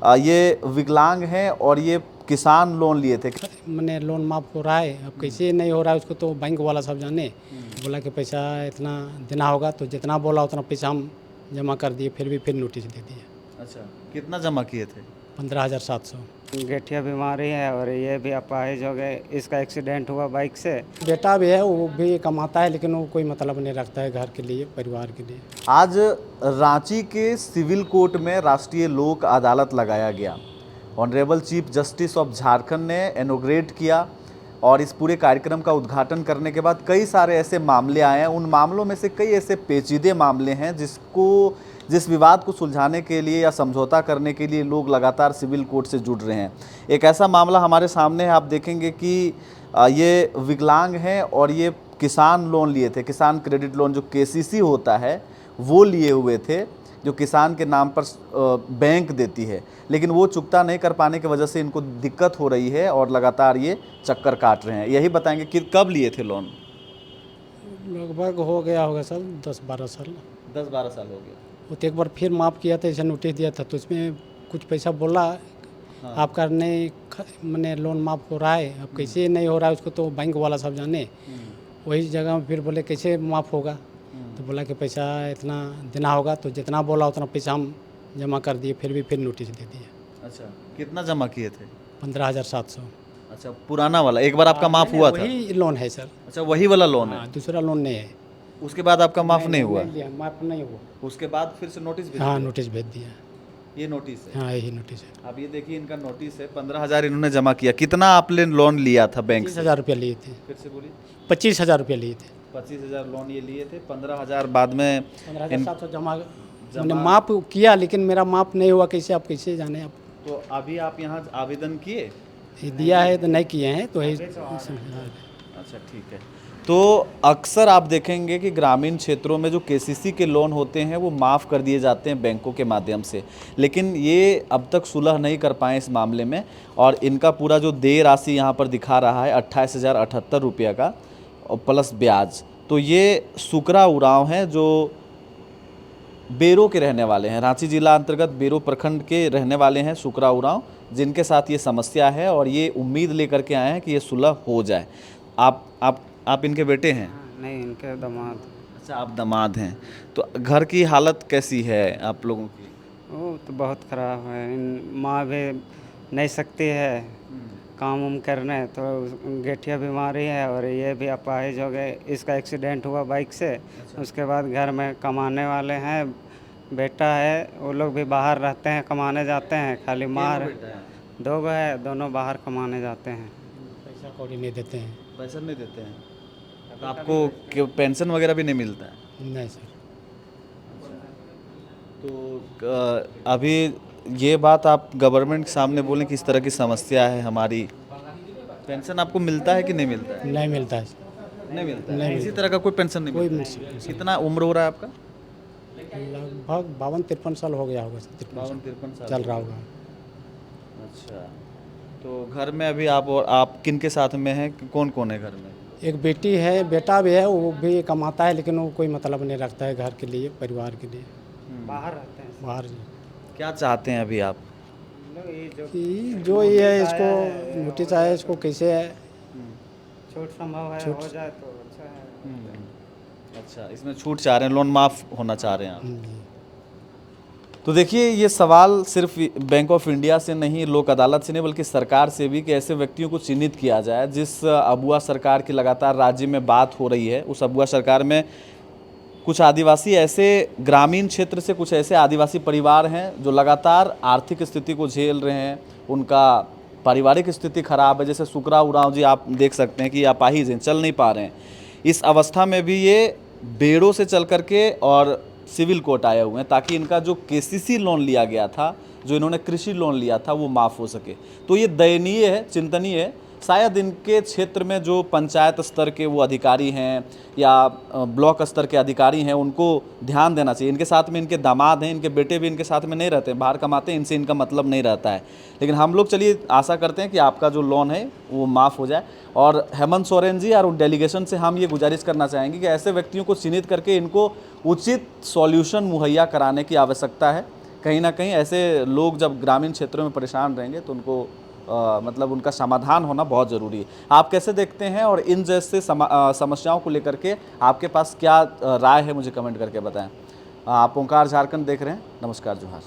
ये विकलांग हैं और ये किसान लोन लिए थे। मैंने लोन माफ़ हो रहा है, अब कैसे नहीं हो रहा है उसको तो बैंक वाला सब जाने। बोला कि पैसा इतना देना होगा, तो जितना बोला उतना पैसा हम जमा कर दिए, फिर नोटिस दे दिए। अच्छा, कितना जमा किए थे? 15,700। गठिया बीमारी है और ये भी अपाहिज हो गए। इसका एक्सीडेंट हुआ बाइक से। बेटा भी है, वो भी कमाता है, लेकिन वो कोई मतलब नहीं रखता है घर के लिए, परिवार के लिए। आज रांची के सिविल कोर्ट में राष्ट्रीय लोक अदालत लगाया गया। Honourable chief justice of Jharkhand ने इनॉग्रेट किया और इस पूरे कार्यक्रम का उद्घाटन करने के बाद कई सारे ऐसे मामले आए हैं। उन मामलों में से कई ऐसे पेचीदे मामले हैं जिस विवाद को सुलझाने के लिए या समझौता करने के लिए लोग लगातार सिविल कोर्ट से जुड़ रहे हैं। एक ऐसा मामला हमारे सामने है, आप देखेंगे कि ये विकलांग हैं और ये किसान लोन लिए थे, किसान क्रेडिट लोन जो केसीसी होता है वो लिए हुए थे, जो किसान के नाम पर बैंक देती है, लेकिन वो चुकता नहीं कर पाने की वजह से इनको दिक्कत हो रही है और लगातार ये चक्कर काट रहे हैं। यही बताएंगे कि कब लिए थे लोन? लगभग हो गया होगा सर 10-12 साल। 10-12 साल हो गया। वो तो एक बार फिर माफ़ किया था, ऐसा नोटिस दिया था, तो उसमें कुछ पैसा बोला। हाँ। आपका नहीं मैंने लोन माफ़ हो रहा है, अब कैसे नहीं हो रहा है उसको तो बैंक वाला सब जाने। वही जगह में फिर बोले कैसे माफ़ होगा, तो बोला कि पैसा इतना देना होगा, तो जितना बोला उतना पैसा हम जमा कर दिए, फिर नोटिस दे दिए। अच्छा, कितना जमा किए थे? 15,700। अच्छा, पुराना वाला एक बार आपका माफ़ हुआ था? वही लोन है सर। अच्छा, वही वाला लोन है। हाँ, दूसरा लोन नहीं है। उसके बाद आपका माफ़ नहीं हुआ? माफ़ नहीं हुआ। उसके बाद फिर से नोटिस भेज हाँ, दिया? नोटिस भेज दिया। ये नोटिस है? हाँ, यही नोटिस है। अब ये देखिए, इनका नोटिस है। 15,000 इन्होंने जमा किया। कितना आपने लोन लिया था बैंक से? 25,000 रुपया लिए थे। फिर से बोलिए। 25,000 रुपया लिए थे। 25,000 लोन ये लिए थे। 15,000 बाद में 15,700 मैंने माफ़ किया, लेकिन मेरा माफ़ नहीं हुआ। कैसे आप कैसे जाने आप? तो अभी आप यहाँ आवेदन किए? ये दिया है तो नहीं किए हैं, तो अच्छा, ठीक है। तो अक्सर आप देखेंगे कि ग्रामीण क्षेत्रों में जो केसीसी के लोन होते हैं वो माफ़ कर दिए जाते हैं बैंकों के माध्यम से, लेकिन ये अब तक सुलह नहीं कर पाए इस मामले में। और इनका पूरा जो देय राशि यहाँ पर दिखा रहा है 28,078 रुपये का और प्लस ब्याज। तो ये सुकरा उरांव हैं जो बेरो के रहने वाले हैं, रांची जिला अंतर्गत बेरो प्रखंड के रहने वाले हैं सुकरा उरांव, जिनके साथ ये समस्या है और ये उम्मीद लेकर के आए हैं कि ये सुलह हो जाए। आप इनके बेटे हैं? नहीं, इनके दामाद। अच्छा, आप दामाद हैं। तो घर की हालत कैसी है आप लोगों की? वो तो बहुत ख़राब है। माँ भी नहीं सकती है काम उम करने, तो गठिया बीमारी है और ये भी अपाहिज हो गए। इसका एक्सीडेंट हुआ बाइक से। उसके बाद घर में कमाने वाले हैं, बेटा है, वो लोग भी बाहर रहते हैं, कमाने जाते हैं। खाली माँ 2 है, दोनों बाहर कमाने जाते हैं। पैसा कौड़ी नहीं देते हैं। पैसा नहीं देते हैं? तो आपको पेंशन वगैरह भी नहीं मिलता है? नहीं सर। तो अभी ये बात आप गवर्नमेंट के सामने बोलें कि इस तरह की समस्या है हमारी। पेंशन आपको मिलता है कि नहीं मिलता है? नहीं मिलता है। नहीं मिलता है। नहीं किसी तरह का कोई पेंशन नहीं कोई मिलता है? पेंशन। कितना उम्र हो रहा है आपका? लगभग 52-53 साल हो गया होगा। 52-53 साल चल रहा होगा। अच्छा, तो घर में अभी आप किन के साथ में हैं? कौन कौन है घर में? एक बेटी है, बेटा भी है, वो भी कमाता है, लेकिन वो कोई मतलब नहीं रखता है घर के लिए, परिवार के लिए। बाहर रहते हैं। बाहर क्या चाहते हैं अभी आप? जो ये है, इसको नोटिस आया, इसको कैसे है छूट संभव है, हो जाए तो अच्छा है। अच्छा, इसमें छूट चाह रहे हैं, लोन माफ़ होना चाह रहे हैं आप। जी। तो देखिए, ये सवाल सिर्फ बैंक ऑफ इंडिया से नहीं, लोक अदालत से नहीं, बल्कि सरकार से भी कि ऐसे व्यक्तियों को चिन्हित किया जाए। जिस अबुआ सरकार की लगातार राज्य में बात हो रही है, उस अबुआ सरकार में कुछ आदिवासी ऐसे ग्रामीण क्षेत्र से कुछ ऐसे आदिवासी परिवार हैं जो लगातार आर्थिक स्थिति को झेल रहे हैं, उनका पारिवारिक स्थिति खराब है। जैसे सुकरा उरांव जी आप देख सकते हैं कि अपाहिज हैं, चल नहीं पा रहे हैं। इस अवस्था में भी ये बेड़ों से चल करके और सिविल कोर्ट आए हुए हैं ताकि इनका जो केसीसी लोन लिया गया था, जो इन्होंने कृषि लोन लिया था, वो माफ़ हो सके। तो ये दयनीय है, चिंतनीय है। शायद इनके क्षेत्र में जो पंचायत स्तर के वो अधिकारी हैं या ब्लॉक स्तर के अधिकारी हैं, उनको ध्यान देना चाहिए। इनके साथ में इनके दामाद हैं, इनके बेटे भी इनके साथ में नहीं रहते हैं, बाहर कमाते हैं, इनसे इनका मतलब नहीं रहता है। लेकिन हम लोग चलिए आशा करते हैं कि आपका जो लोन है वो माफ़ हो जाए। और हेमंत सोरेन जी और डेलीगेशन से हम ये गुजारिश करना चाहेंगे कि ऐसे व्यक्तियों को चिन्हित करके इनको उचित सॉल्यूशन मुहैया कराने की आवश्यकता है। कहीं ना कहीं ऐसे लोग जब ग्रामीण क्षेत्रों में परेशान रहेंगे तो उनको मतलब उनका समाधान होना बहुत ज़रूरी है। आप कैसे देखते हैं और इन जैसे समस्याओं को लेकर के आपके पास क्या राय है, मुझे कमेंट करके बताएं। आप ओंकार झारखंड देख रहे हैं। नमस्कार, जोहार।